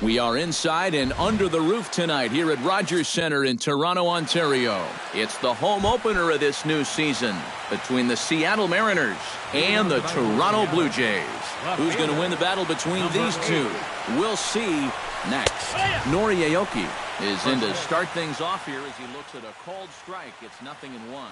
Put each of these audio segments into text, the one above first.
We are inside and under the roof tonight here at Rogers Centre in Toronto, Ontario. It's the home opener of this new season between the Seattle Mariners and the Toronto Blue Jays. Who's going to win the battle between these two? We'll see next. Nori Aoki is in to start things off here as he looks at a called strike. It's 0-1.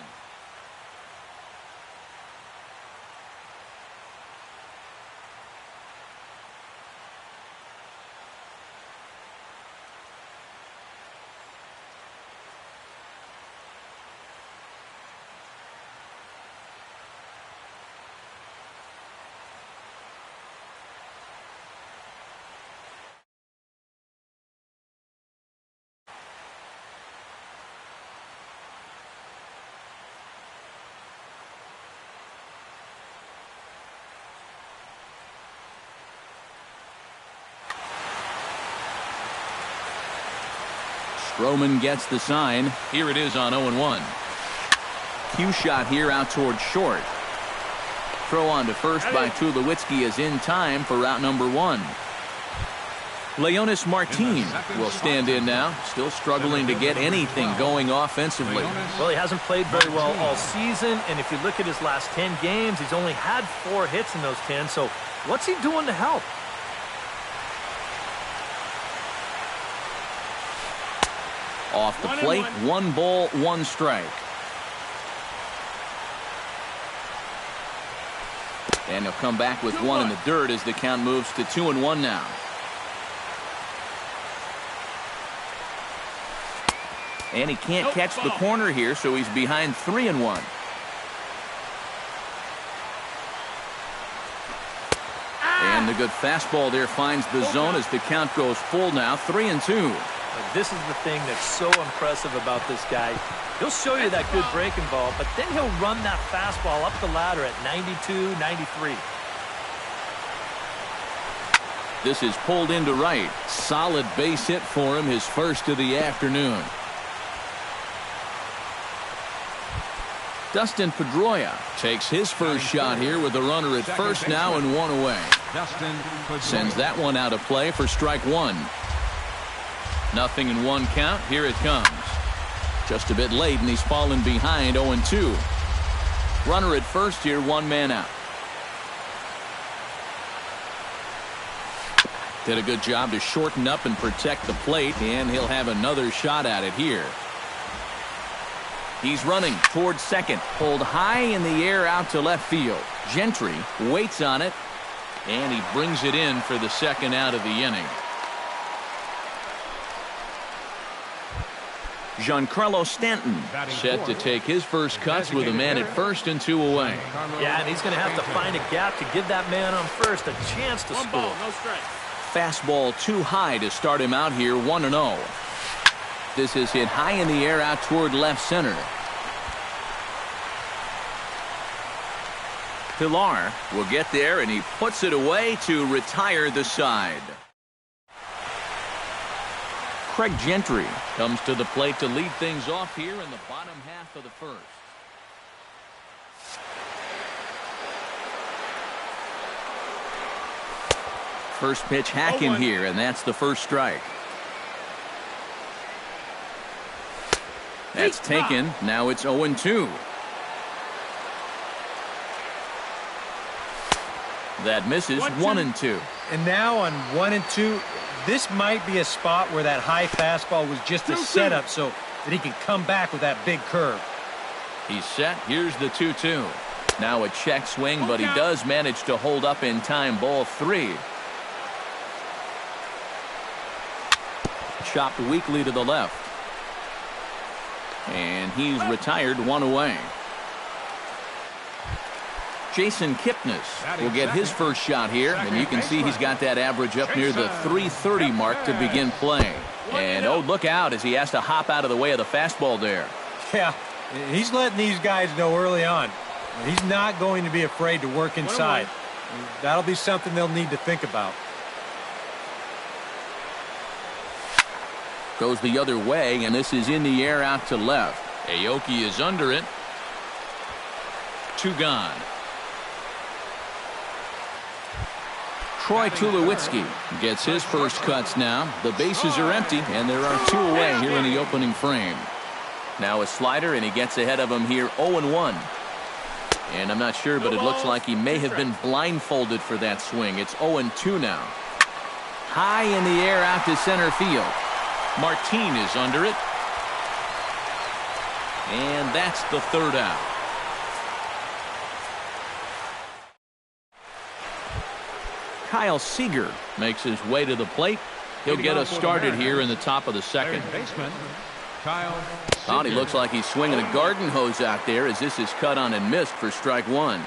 Stroman gets the sign. Here it is on 0-1. Cue shot here out towards short. Throw on to first by Tulowitzki is in time for route number 1. Leonis Martin will stand in now, still struggling to get anything going offensively. Well, he hasn't played very well all season, and if you look at his last 10 games, he's only had 4 hits in those 10, so what's he doing to help? Off the plate, 1 ball, 1 strike. And he'll come back with 1 in the dirt as the count moves to 2-1 now. And he can't catch the corner here, so he's behind 3-1. And the good fastball there finds the zone as the count goes full now, 3-2. This is the thing that's so impressive about this guy. He'll show you that good breaking ball, but then he'll run that fastball up the ladder at 92, 93. This is pulled into right. Solid base hit for him, his first of the afternoon. Dustin Pedroia takes his first shot here with the runner at first now and 1 away. Sends that one out of play for strike 1. 0-1 count. Here it comes. Just a bit late, and he's fallen behind 0-2. Runner at first here, 1 man out. Did a good job to shorten up and protect the plate, and he'll have another shot at it here. He's running towards second. Pulled high in the air out to left field. Gentry waits on it, and he brings it in for the second out of the inning. Giancarlo Stanton set to take his first cuts with a man at first and 2 away. Yeah, and he's going to have to find a gap to give that man on first a chance to score. Fastball too high to start him out here, 1-0. This is hit high in the air out toward left center. Pilar will get there, and he puts it away to retire the side. Craig Gentry comes to the plate to lead things off here in the bottom half of the first. First pitch hacking here, and that's the first strike. That's taken. Now it's 0-2. That misses 1-2. And now on 1-2, this might be a spot where that high fastball was just a setup so that he can come back with that big curve. He's set. Here's the 2-2. Now a check swing, but he does manage to hold up in time. Ball 3. Chopped weakly to the left. And he's retired, 1 away. Jason Kipnis will get his first shot here, and you can see he's got that average up near the 330 mark to begin play. And oh, look out as he has to hop out of the way of the fastball there. Yeah, he's letting these guys know early on. He's not going to be afraid to work inside. That'll be something they'll need to think about. Goes the other way, and this is in the air out to left. Aoki is under it. 2 gone. Troy Tulowitzki gets his first cuts now. The bases are empty, and there are 2 away here in the opening frame. Now a slider, and he gets ahead of him here 0-1. And I'm not sure, but it looks like he may have been blindfolded for that swing. It's 0-2 now. High in the air out to center field. Martin is under it. And that's the 3rd out. Kyle Seager makes his way to the plate. He'll get us started here in the top of the 2nd. He looks like he's swinging a garden hose out there as this is cut on and missed for strike 1. It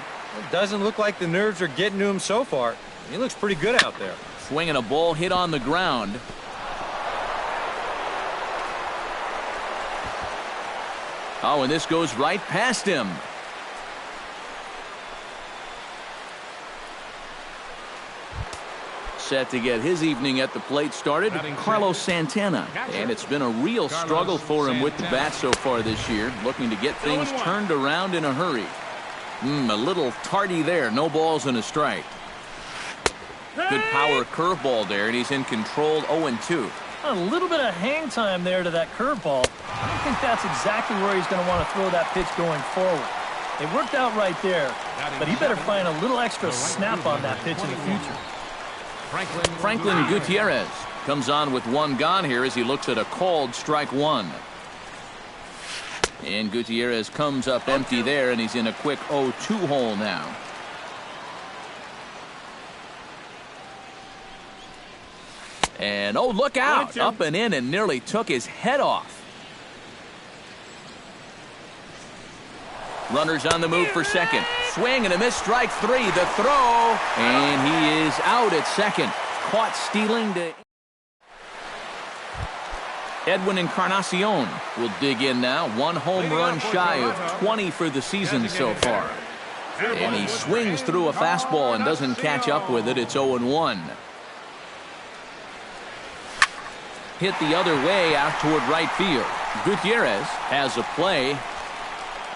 doesn't look like the nerves are getting to him so far. He looks pretty good out there. Swinging a ball hit on the ground. And this goes right past him. Set to get his evening at the plate started, Carlos Santana. And it's been a real struggle for him with the bat so far this year, looking to get things turned around in a hurry. A little tardy there, no balls and a strike. Good power curveball there, and he's in control 0-2. A little bit of hang time there to that curveball. I don't think that's exactly where he's going to want to throw that pitch going forward. It worked out right there, but he better find a little extra snap on that pitch in the future. Franklin Gutierrez comes on with 1 gone here as he looks at a called strike 1. And Gutierrez comes up empty there, and he's in a quick 0-2 hole now. And look out, up and in, and nearly took his head off. Runners on the move for second. Swing and a miss, strike 3. The throw, and he is out at second. Caught stealing to Edwin Encarnacion will dig in now. 1 home run shy of 20 for the season so far. And he swings through a fastball and doesn't catch up with it. It's 0-1. Hit the other way out toward right field. Gutierrez has a play,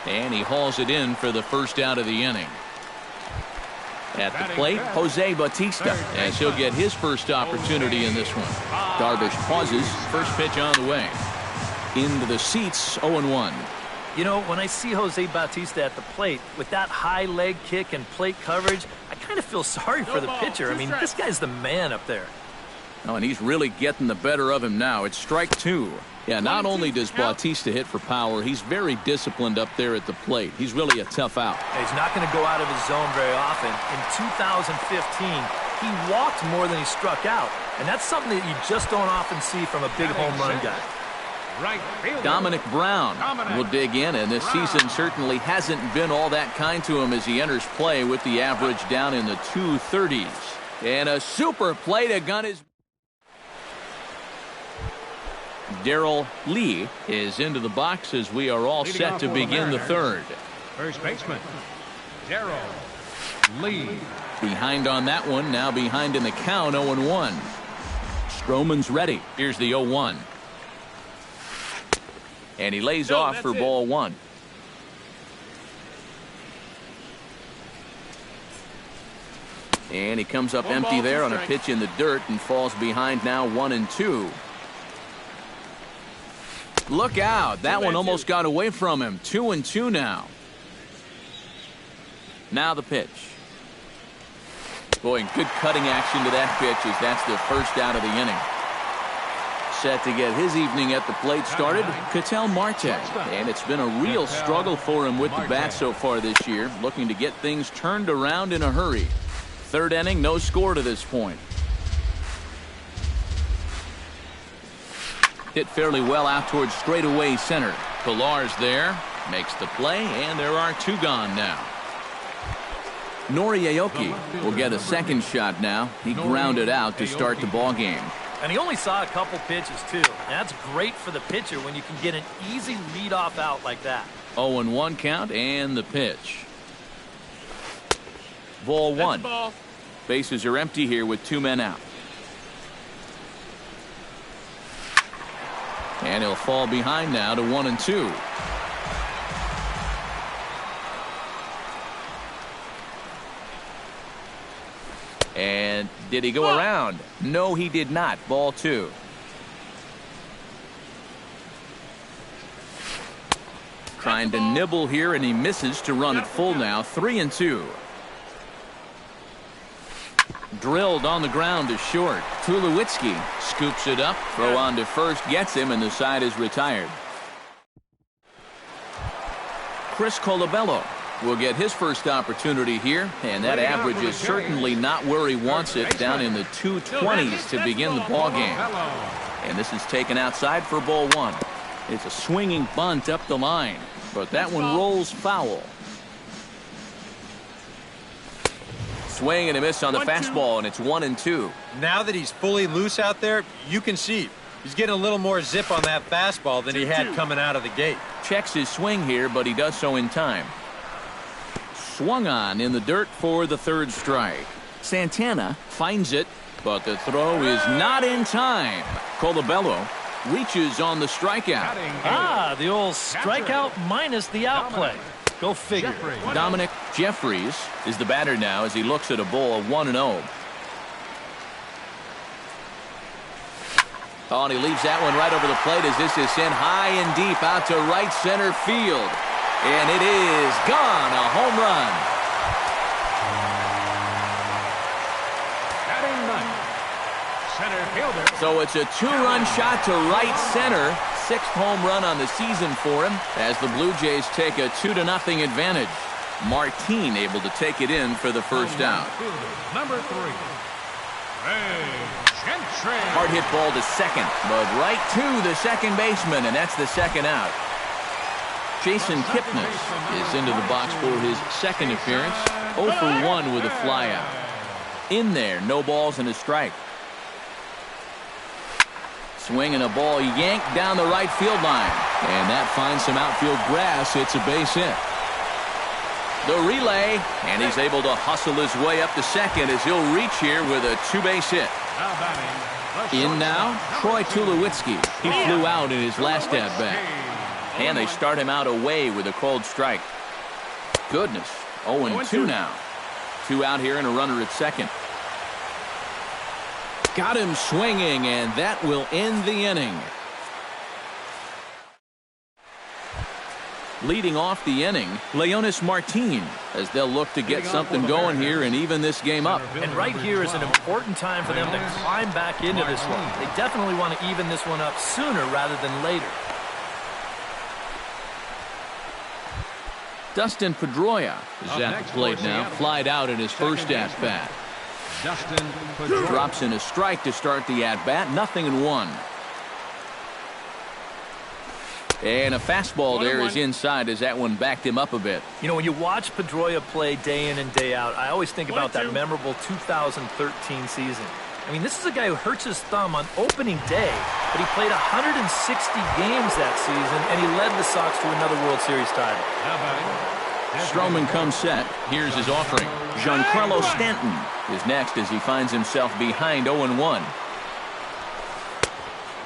and he hauls it in for the first out of the inning. At the plate, Jose Bautista, as he'll get his first opportunity in this one. Darvish pauses. First pitch on the way. Into the seats, 0-1. You know, when I see Jose Bautista at the plate with that high leg kick and plate coverage, I kind of feel sorry for the pitcher. I mean, this guy's the man up there. And he's really getting the better of him now. It's strike 2. Yeah, not only does Bautista hit for power, he's very disciplined up there at the plate. He's really a tough out. He's not going to go out of his zone very often. In 2015, he walked more than he struck out. And that's something that you just don't often see from a big home run guy. Dominic Brown will dig in, and this season certainly hasn't been all that kind to him as he enters play with the average down in the 230s. And a super play to gun his... Darrell Lee is into the box as we are all set to begin the 3rd. First baseman, Darrell Lee. Behind on that one, now behind in the count, 0-1. Stroman's ready. Here's the 0-1. And he lays off for ball 1. And he comes up empty there on a pitch in the dirt and falls behind now 1-2. Look out. That one almost got away from him. 2-2 now. Now the pitch. Boy, good cutting action to that pitch as that's the first out of the inning. Set to get his evening at the plate started, Ketel Marte. And it's been a real struggle for him with the bat so far this year, looking to get things turned around in a hurry. 3rd inning, no score to this point. Hit fairly well out towards straightaway center. Pilar's there, makes the play, and there are 2 gone now. Nori Aoki will get a second shot now. He grounded out to start the ball game. And he only saw a couple pitches, too. And that's great for the pitcher when you can get an easy leadoff out like that. 0-1 count, and the pitch. Ball 1. Bases are empty here with 2 men out. And he'll fall behind now to 1-2. And did he go around? No, he did not. Ball 2. Trying to nibble here, and he misses to run it full now. 3-2. Drilled on the ground to short. Tulowitzki scoops it up. Throw on to first. Gets him, and the side is retired. Chris Colabello will get his first opportunity here, and that average is certainly not where he wants it, down in the 220s to begin the ball game. And this is taken outside for ball 1. It's a swinging bunt up the line, but that one rolls foul. Swing and a miss on the fastball, and it's 1-2. Now that he's fully loose out there, you can see he's getting a little more zip on that fastball than he had coming out of the gate. Checks his swing here, but he does so in time. Swung on in the dirt for the 3rd strike. Santana finds it, but the throw is not in time. Colabello reaches on the strikeout. The old strikeout minus the outplay. Go figure. Dominic Jeffries is the batter now as he looks at a ball of 1-0. Oh, and he leaves that one right over the plate as this is sent high and deep out to right center field. And it is gone, a home run. Batting ninth, center fielder. So it's a 2-run shot to right center. 6th home run on the season for him as the Blue Jays take a 2-0 advantage. Martin able to take it in for the first out. Number 3, Ray Gentry. Hard hit ball to second, but right to the second baseman, and that's the second out. Jason Kipnis is into the box for his second appearance. 0 for 1 with a flyout. In there, no balls and a strike. Swinging a ball yanked down the right field line. And that finds some outfield grass. It's a base hit. The relay, and he's able to hustle his way up to second as he'll reach here with a 2-base hit. In now, Troy Tulowitzki. He flew out in his last at-bat. And they start him out away with a called strike. Goodness, 0-2 now. 2 out here and a runner at second. Got him swinging, and that will end the inning. Leading off the inning, Leonis Martin, as they'll look to get something going here and even this game up. And right here is an important time for them to climb back into this one. They definitely want to even this one up sooner rather than later. Dustin Pedroia is at the plate now, flied out in his first at-bat. Dustin Pedroia drops in a strike to start the at-bat, 0-1. And a fastball there is inside as that one backed him up a bit. You know, when you watch Pedroia play day in and day out, I always think about that memorable 2013 season. I mean, this is a guy who hurts his thumb on opening day, but he played 160 games that season, and he led the Sox to another World Series title. Stroman comes set. Here's his offering. Giancarlo Stanton is next as he finds himself behind 0-1.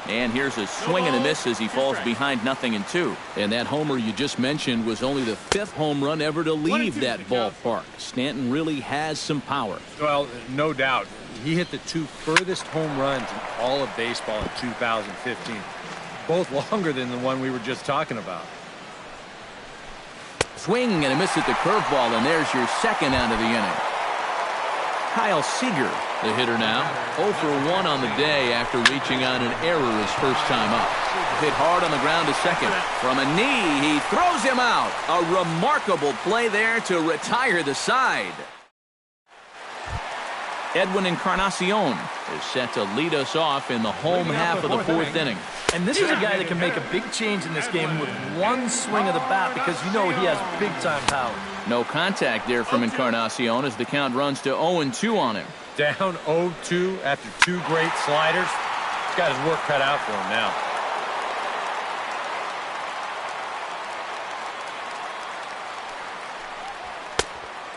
And here's a swing and a miss as he falls behind 0-2. And that homer you just mentioned was only the 5th home run ever to leave that ballpark. Stanton really has some power. Well, no doubt. He hit the 2 furthest home runs in all of baseball in 2015. Both longer than the one we were just talking about. Swing and a miss at the curveball, and there's your second out of the inning. Kyle Seager, the hitter now, 0 for 1 on the day after reaching on an error his first time up. Hit hard on the ground to second. From a knee, he throws him out. A remarkable play there to retire the side. Edwin Encarnacion is set to lead us off in the home half of the 4th inning. And this is a guy that can make a big change in this game with one swing of the bat because you know he has big-time power. No contact there from Encarnacion as the count runs to 0-2 on him. Down 0-2 after 2 great sliders. He's got his work cut out for him now.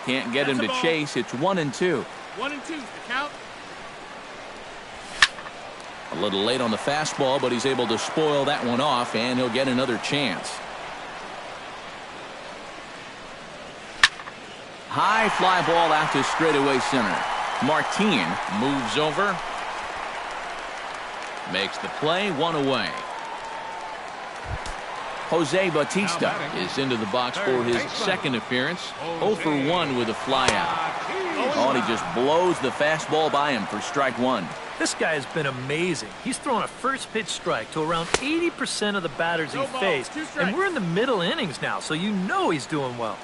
Can't get him to chase. It's 1-2. 1-2, the count. A little late on the fastball, but he's able to spoil that one off, and he'll get another chance. High fly ball out to straightaway center. Martin moves over. Makes the play, one away. Jose Bautista is into the box for his second appearance. 0 for 1 with a flyout. Oh, and he just blows the fastball by him for strike one. This guy has been amazing. He's thrown a first pitch strike to around 80% of the batters he faced. And we're in the middle innings now, so you know he's doing well.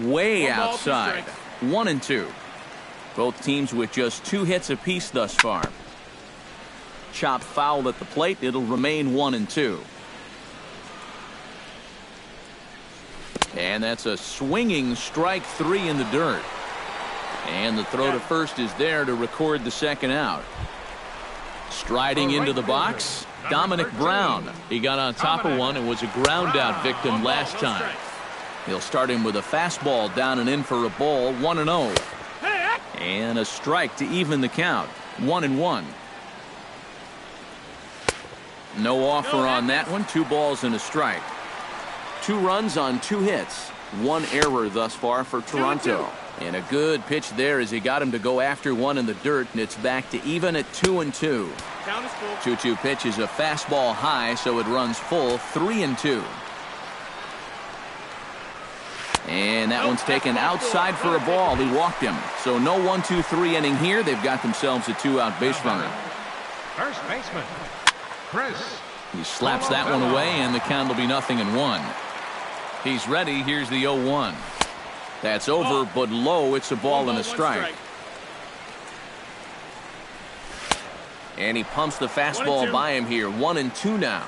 Way outside. 1-2. Both teams with just 2 hits apiece thus far. Chopped foul at the plate. It'll remain 1-2. And that's a swinging strike 3 in the dirt. And the throw to first is there to record the second out. Striding into the box, Dominic Brown. He got on top of one and was a ground out victim last time. He'll start him with a fastball down and in for a ball, 1-0. And a strike to even the count, 1-1. No offer on that one. 2 balls and a strike. 2 runs on 2 hits. 1 error thus far for Toronto. And a good pitch there as he got him to go after one in the dirt, and it's back to even at 2-2. 2-2 pitch is a fastball high, so it runs full, 3-2. And that one's taken outside for a ball. He walked him. So no 1-2-3 inning here. They've got themselves a 2-out base runner. First baseman, Chris. He slaps that one away, and the count will be 0-1. He's ready. Here's the 0-1. That's over, but low. It's a ball and a strike. And he pumps the fastball by him here. 1-2 now.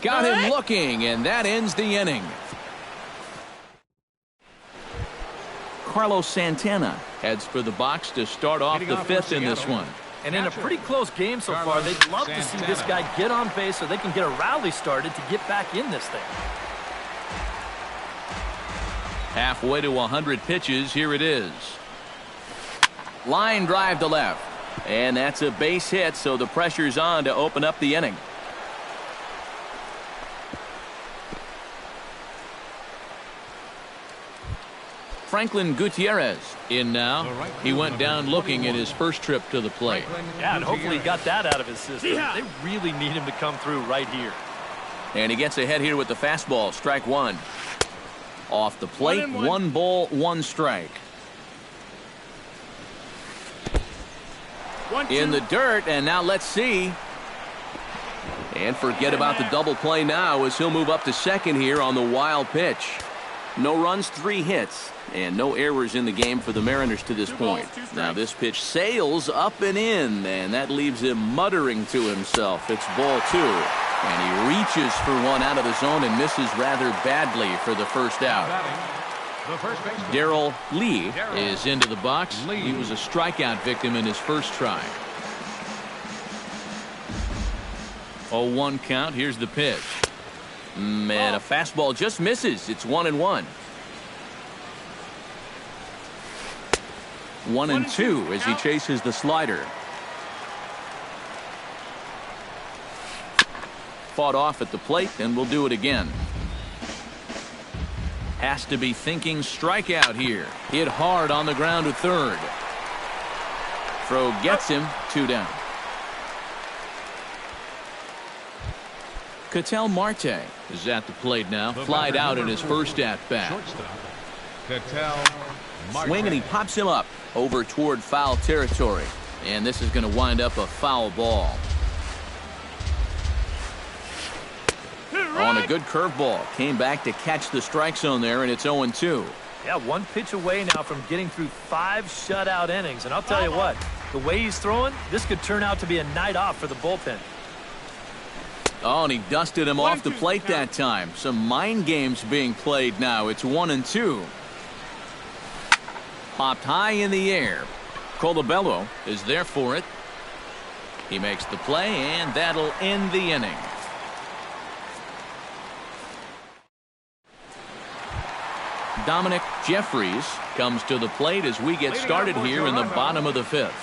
Got him looking, and that ends the inning. Carlos Santana heads for the box to start off the 5th in this one. And in a pretty close game so far, they'd love to see this guy get on base so they can get a rally started to get back in this thing. Halfway to 100 pitches, here it is. Line drive to left. And that's a base hit, so the pressure's on to open up the inning. Franklin Gutierrez in now. He went down looking at his first trip to the plate. Yeah, and hopefully he got that out of his system. They really need him to come through right here. And he gets ahead here with the fastball. Strike 1. Off the plate, 1 ball, 1 strike. In the dirt, and now let's see. And forget about the double play now as he'll move up to second here on the wild pitch. No runs, 3 hits, and no errors in the game for the Mariners to this point. Now this pitch sails up and in, and that leaves him muttering to himself. It's ball 2, and he reaches for one out of the zone and misses rather badly for the first out. Darrell Lee is into the box. He was a strikeout victim in his first try. 0-1 count. Here's the pitch. And a fastball just misses. It's 1-1. 1-2 as he chases the slider. Fought off at the plate, and we'll do it again. Has to be thinking strikeout here. Hit hard on the ground to third. Throw gets him. 2 down. Ketel Marte is at the plate now. Flied out in his first at-bat. Swing, and he pops him up over toward foul territory. And this is going to wind up a foul ball. On a good curveball. Came back to catch the strike zone there, and it's 0-2. Yeah, 1 pitch away now from getting through 5 shutout innings. And I'll tell you what, the way he's throwing, this could turn out to be a night off for the bullpen. Oh, and he dusted him off the plate that time. Some mind games being played now. It's 1-2. Popped high in the air. Colabello is there for it. He makes the play, and that'll end the inning. Dominic Jeffries comes to the plate as we get started here in the bottom of the 5th.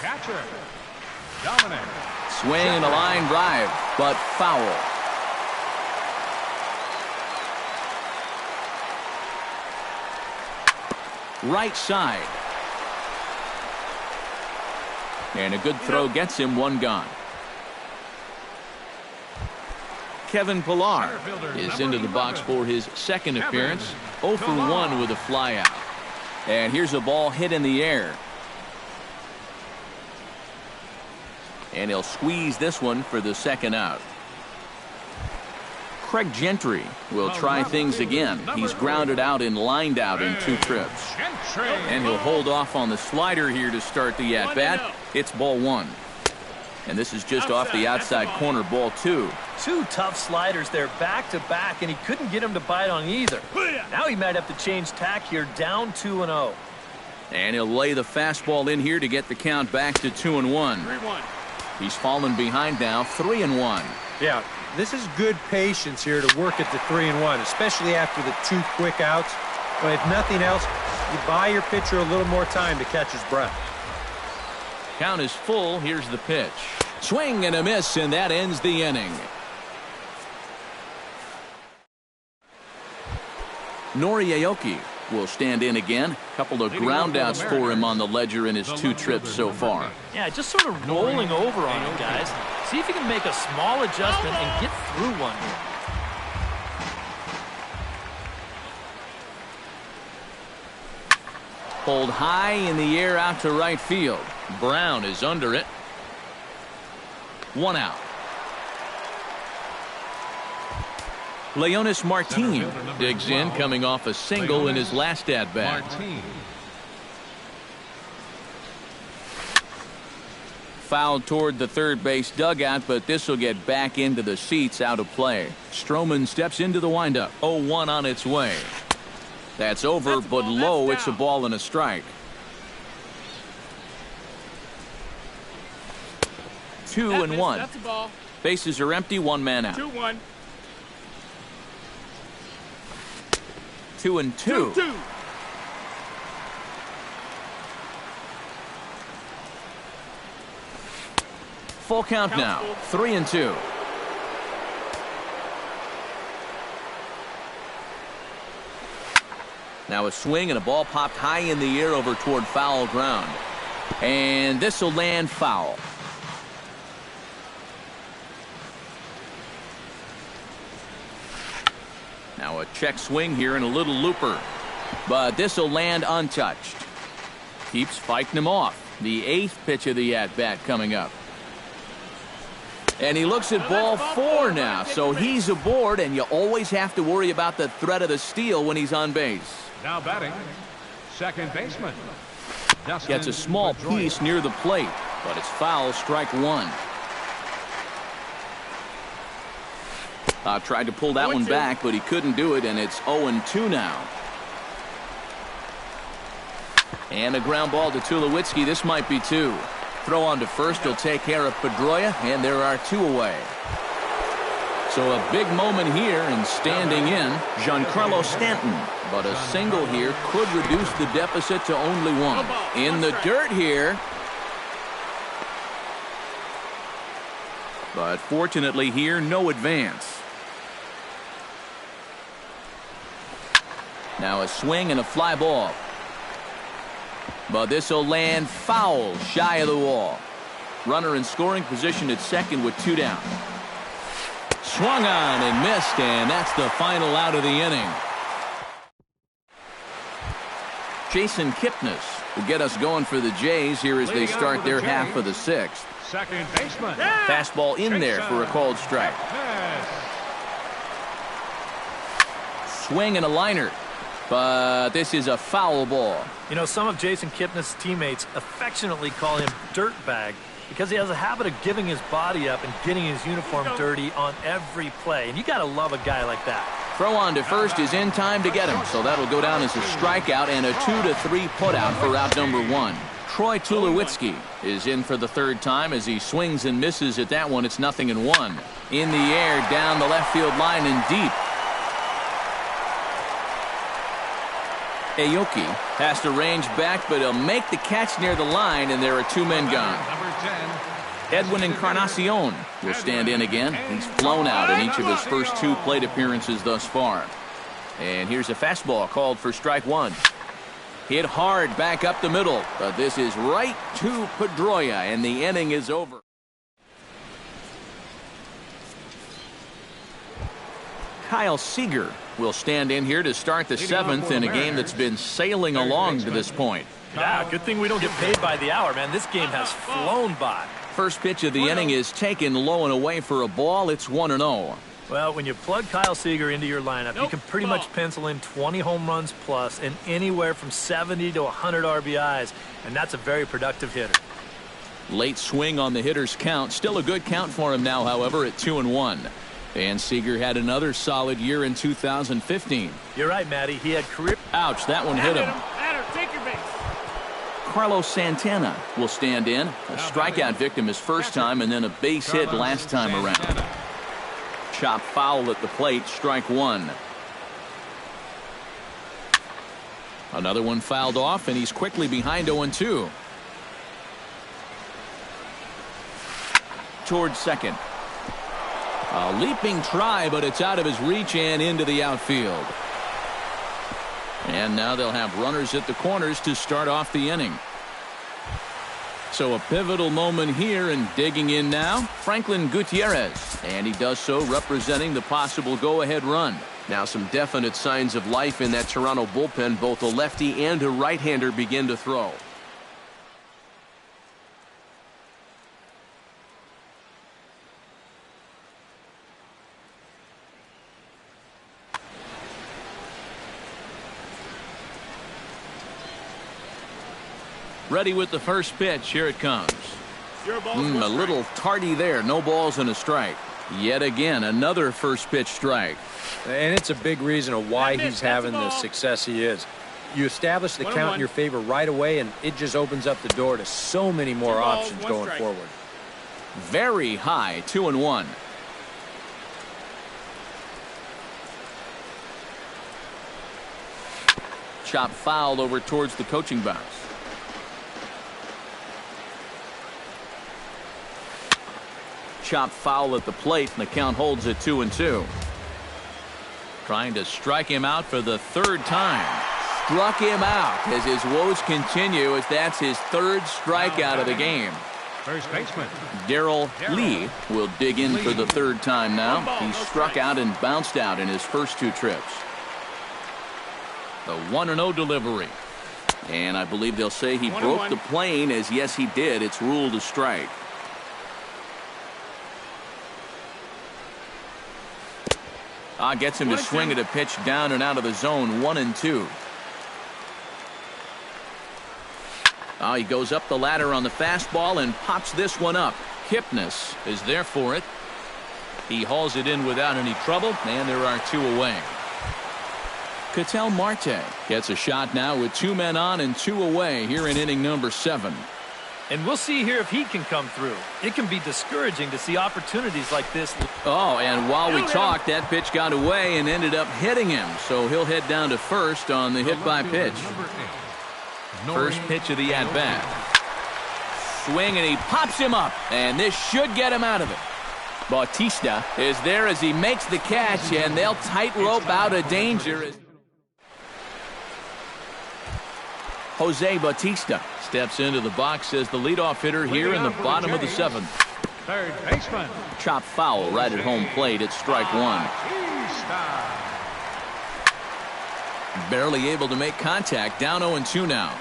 Dominic. Swing and a line drive, but foul. right side. And a good throw gets him one gone. Kevin Pillar is into the box for his second appearance. 0 for 1 with a flyout. And here's a ball hit in the air. And he'll squeeze this one for the second out. Craig Gentry will try things again. He's grounded out and lined out in 2 trips. And he'll hold off on the slider here to start the at-bat. It's ball 1. And this is just off the outside corner, ball 2. 2 tough sliders there back to back, and he couldn't get him to bite on either. Now he might have to change tack here, down 2-0. And he'll lay the fastball in here to get the count back to 2-1. He's fallen behind now, 3-1. Yeah, this is good patience here to work at the 3-1, especially after the 2 quick outs. But if nothing else, you buy your pitcher a little more time to catch his breath. Count is full. Here's the pitch. Swing and a miss, and that ends the inning. Nori Aoki will stand in again. A couple of groundouts for him on the ledger in his 2 trips so far. Yeah, just sort of rolling over on him, guys. See if he can make a small adjustment and get through one here. Pulled high in the air out to right field. Brown is under it. 1 out. Leonis Martin digs in, coming off a single in his last at-bat. Fouled toward the third base dugout, but this will get back into the seats, out of play. Stroman steps into the windup. 0-1 on its way. That's over, but low. It's a ball and a strike. 2-1. Bases are empty, 1 man out. 2-1. 2-2. Full count now. 3-2. Now a swing and a ball popped high in the air over toward foul ground. And this will land foul. Now a check swing here and a little looper. But this will land untouched. Keeps fighting him off. The 8th pitch of the at-bat coming up. And he looks at ball 4 now. So he's aboard, and you always have to worry about the threat of the steal when he's on base. Now batting, second baseman. Gets a small piece near the plate, but it's foul, strike 1. Tried to pull that one back, but he couldn't do it, and it's 0-2 now. And a ground ball to Tulowitzki. This might be 2. Throw on to first. He'll take care of Pedroia, and there are 2 away. So a big moment here, and standing in, Giancarlo Stanton. But a single here could reduce the deficit to only 1. In the dirt here. But fortunately here, no advance. Now a swing and a fly ball. But this will land foul, shy of the wall. Runner in scoring position at second with 2 down. Swung on and missed, and that's the final out of the inning. Jason Kipnis will get us going for the Jays here as they start their half of the 6th. Second baseman. Fastball in there for a called strike. Swing and a liner. But this is a foul ball. You know, some of Jason Kipnis' teammates affectionately call him Dirtbag because he has a habit of giving his body up and getting his uniform dirty on every play. And you got to love a guy like that. Throw on to first is in time to get him. So that'll go down as a strikeout and a 2-3 putout for out number 1. Troy Tulowitzki is in for the 3rd time as he swings and misses at that one. It's 0-1. In the air, down the left field line and deep. Aoki has to range back, but he'll make the catch near the line, and there are 2 men gone. Edwin Encarnacion will stand in again. He's flown out in each of his first 2 plate appearances thus far. And here's a fastball called for strike 1. Hit hard back up the middle, but this is right to Pedroia, and the inning is over. Kyle Seager will stand in here to start the seventh in a game that's been sailing along to this point. Yeah, good thing we don't get paid by the hour, man. This game has flown by. First pitch of the inning is taken low and away for a ball. It's 1-0. Well, when you plug Kyle Seager into your lineup, you can pretty much pencil in 20 home runs plus and anywhere from 70 to 100 RBIs, and that's a very productive hitter. Late swing on the hitter's count. Still a good count for him now, however, at 2-1. And Seager had another solid year in 2015. You're right, Matty. He had career... Ouch, that one hit him. Take your base. Carlos Santana will stand in. A strikeout victim his first time and then a base hit last time around. Chop foul at the plate, strike one. Another one fouled off, and he's quickly behind 0-2. Towards second. A leaping try, but it's out of his reach and into the outfield. And now they'll have runners at the corners to start off the inning. So a pivotal moment here, and digging in now, Franklin Gutierrez. And he does so representing the possible go-ahead run. Now some definite signs of life in that Toronto bullpen. Both a lefty and a right-hander begin to throw. Ready with the first pitch. Here it comes. A little tardy there. No balls and a strike. Yet again, another first pitch strike. And it's a big reason of why he's having the success he is. You establish the count in your favor right away, and it just opens up the door to so many more options going forward. Very high, 2-1. Chop foul over towards the coaching box. Chop foul at the plate, and the count holds at 2-2. Trying to strike him out for the third time. Struck him out as his woes continue, as that's his third strikeout of the game. First baseman Darrell Lee will dig in for the third time now. He struck out and bounced out in his first two trips. The 1-0 delivery. And I believe they'll say he broke the plane, as yes he did. It's ruled a strike. Gets him to swing at a pitch down and out of the zone. 1-2. He goes up the ladder on the fastball and pops this one up. Kipnis is there for it. He hauls it in without any trouble, and there are two away. Ketel Marte gets a shot now with two men on and two away here in inning number 7. And we'll see here if he can come through. It can be discouraging to see opportunities like this. And while we talked, that pitch got away and ended up hitting him. So he'll head down to first on the hit by pitch. First pitch of the at-bat. Swing, and he pops him up. And this should get him out of it. Bautista is there as he makes the catch, and they'll tightrope out of danger. Jose Bautista steps into the box as the leadoff hitter here in the bottom of the 7th. Third baseman. Chop foul right at home plate. It's strike one. Barely able to make contact. Down 0-2 now.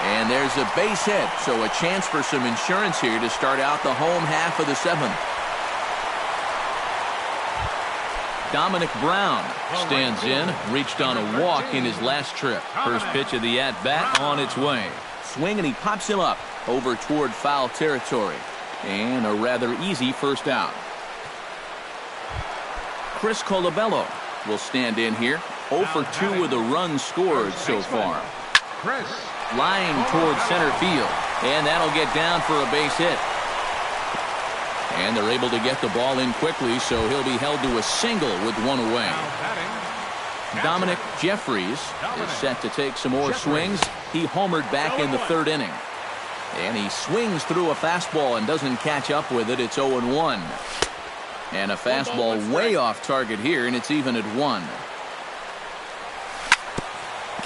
And there's a base hit, so a chance for some insurance here to start out the home half of the 7th. Dominic Brown stands in, reached on a walk in his last trip. First pitch of the at-bat on its way. Swing, and he pops him up over toward foul territory. And a rather easy first out. Chris Colabello will stand in here. 0 for 2 with a run scored so far. Line towards center field. And that'll get down for a base hit. And they're able to get the ball in quickly, so he'll be held to a single with one away. Dominic Jeffries is set to take some more swings. He homered back in the 3rd inning. And he swings through a fastball and doesn't catch up with it. It's 0-1. And a fastball way off target here, and it's even at 1.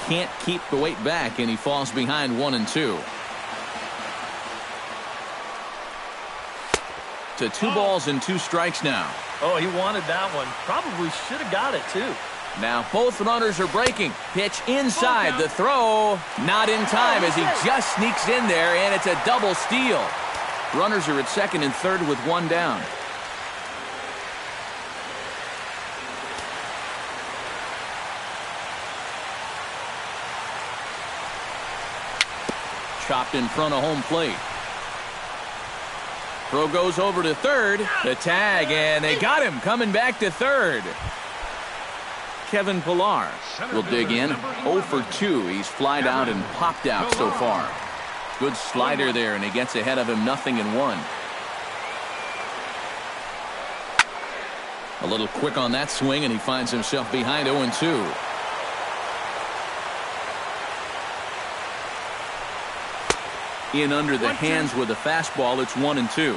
Can't keep the weight back, and he falls behind 1-2. To 2 balls and 2 strikes now. Oh, he wanted that one. Probably should have got it, too. Now both runners are breaking. Pitch inside. The throw not in time as he just sneaks in there, and it's a double steal. Runners are at second and third with 1 down. Chopped in front of home plate. Throw goes over to third. The tag, and they got him coming back to third. Kevin Pillar will dig in. 0 for 2. He's flied out and popped out so far. Good slider there, and he gets ahead of him 0-1. A little quick on that swing, and he finds himself behind 0-2. In under the hands with a fastball. It's 1-2.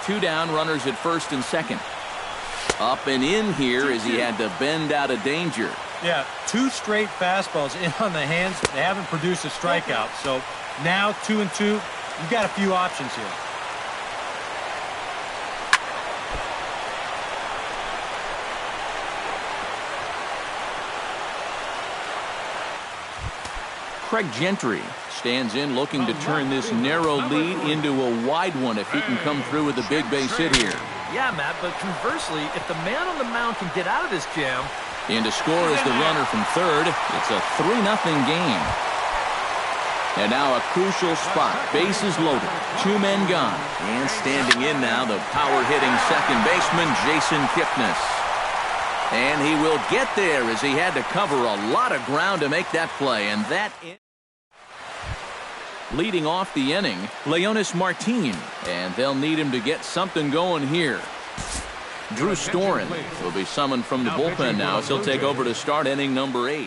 2 down, runners at first and second. Up and in here as he had to bend out of danger. Yeah, 2 straight fastballs in on the hands. They haven't produced a strikeout. So now 2-2. You've got a few options here. Craig Gentry stands in looking to turn this narrow lead into a wide one if he can come through with a big base hit here. Yeah, Matt, but conversely, if the man on the mound can get out of this jam. In to score is the runner from third. It's a 3-0 game. And now a crucial spot. Bases loaded. 2 men gone. And standing in now, the power-hitting second baseman, Jason Kipnis. And he will get there as he had to cover a lot of ground to make that play. And that... Leading off the inning, Leonis Martin, and they'll need him to get something going here. Drew Storen will be summoned from the bullpen now as he'll take over to start inning number 8.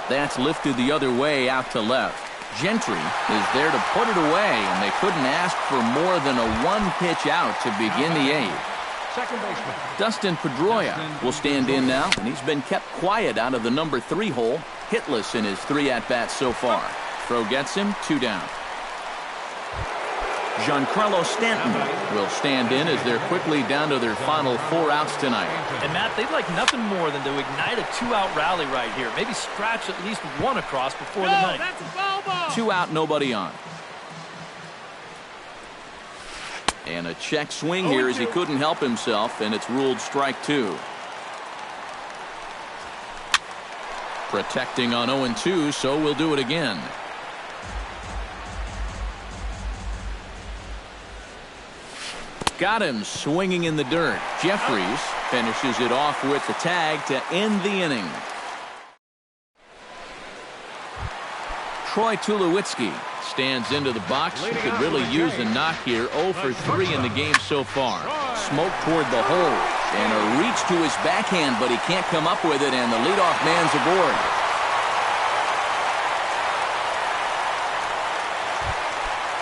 That's lifted the other way out to left. Gentry is there to put it away, and they couldn't ask for more than a 1-pitch out to begin the 8th. Second baseman Dustin Pedroia will stand in now, and he's been kept quiet out of the number 3 hole, hitless in his 3 at-bats so far. Throw gets him, 2 down. Giancarlo Stanton will stand in as they're quickly down to their final 4 outs tonight. And Matt, they'd like nothing more than to ignite a 2-out rally right here. Maybe scratch at least 1 across before the ninth. That's a foul ball. 2 out, nobody on. And a check swing here as he couldn't help himself, and it's ruled strike 2. Protecting on 0-2, so we'll do it again. Got him swinging in the dirt. Jeffries finishes it off with the tag to end the inning. Troy Tulowitzki stands into the box. He could really use a knock here. 0 for 3 in the game so far. Smoke toward the hole. And a reach to his backhand, but he can't come up with it, and the leadoff man's aboard.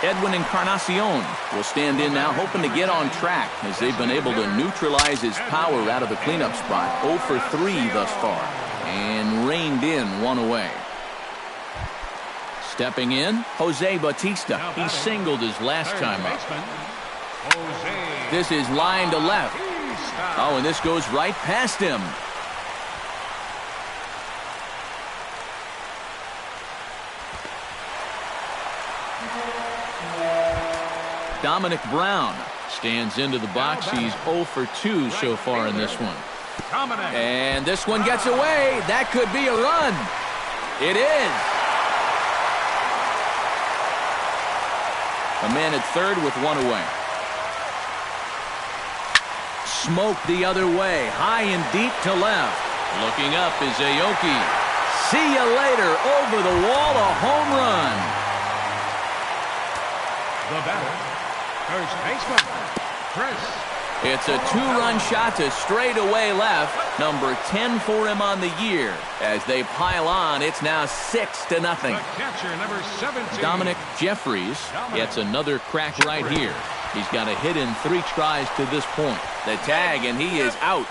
Edwin Encarnacion will stand in now, hoping to get on track as they've been able to neutralize his power out of the cleanup spot. 0 for 3 thus far, and reined in 1 away. Stepping in, Jose Bautista. He singled his last time up. This is line to left. Oh, and this goes right past him. Dominic Brown stands into the box. He's 0 for 2 so far in this one. And this one gets away. That could be a run. It is. A man at third with 1 away. Smoke the other way. High and deep to left. Looking up is Aoki. See you later. Over the wall, a home run. The batter, first baseman, Chris. It's a 2-run shot to straightaway left. Number 10 for him on the year. As they pile on, it's now 6-0. The catcher, number 17. Dominic Jeffries gets another crack right here. He's got a hit in 3 tries to this point. The tag, and he is out.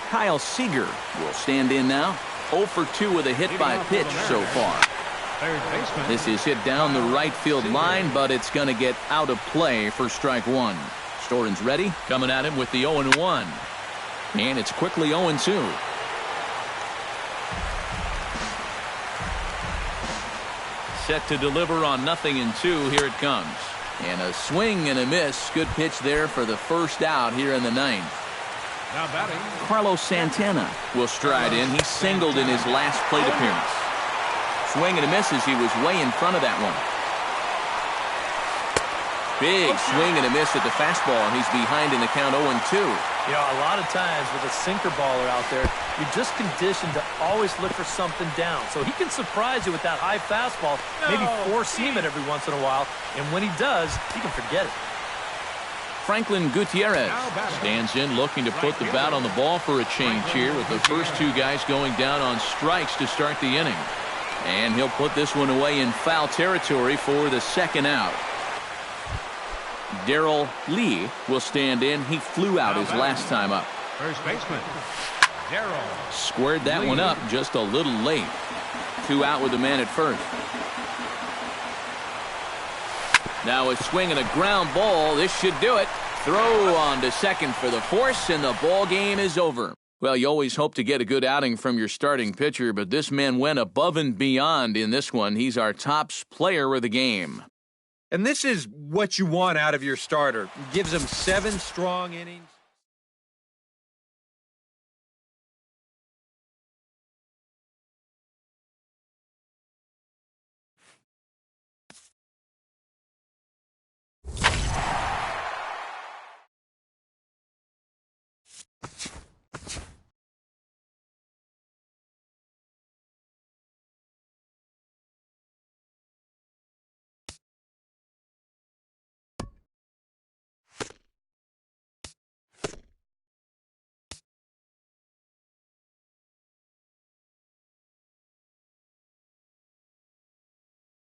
Kyle Seager will stand in now. 0 for 2 with a hit by pitch so far. Third baseman. This is hit down the right field line, but it's going to get out of play for strike 1. Storen's ready, coming at him with the 0-1. And it's quickly 0-2. Set to deliver on 0-2. Here it comes. And a swing and a miss. Good pitch there for the first out here in the 9th. Now batting. Carlos Santana will stride in. He singled in his last plate appearance. Swing and a miss as he was way in front of that one. Big swing and a miss at the fastball, and he's behind in the count 0-2. You know, a lot of times with a sinker baller out there, you're just conditioned to always look for something down. So he can surprise you with that high fastball, maybe four-seam it every once in a while, and when he does, you can forget it. Franklin Gutierrez stands in looking to put the bat on the ball for a change here with the first 2 guys going down on strikes to start the inning. And he'll put this one away in foul territory for the second out. Darrell Lee will stand in. He flew out his last time up. First baseman. Darrell. Squared that one up just a little late. 2 out with the man at first. Now a swing and a ground ball. This should do it. Throw on to second for the force, and the ball game is over. Well, you always hope to get a good outing from your starting pitcher, but this man went above and beyond in this one. He's our top player of the game. And this is what you want out of your starter. Gives him 7 strong innings.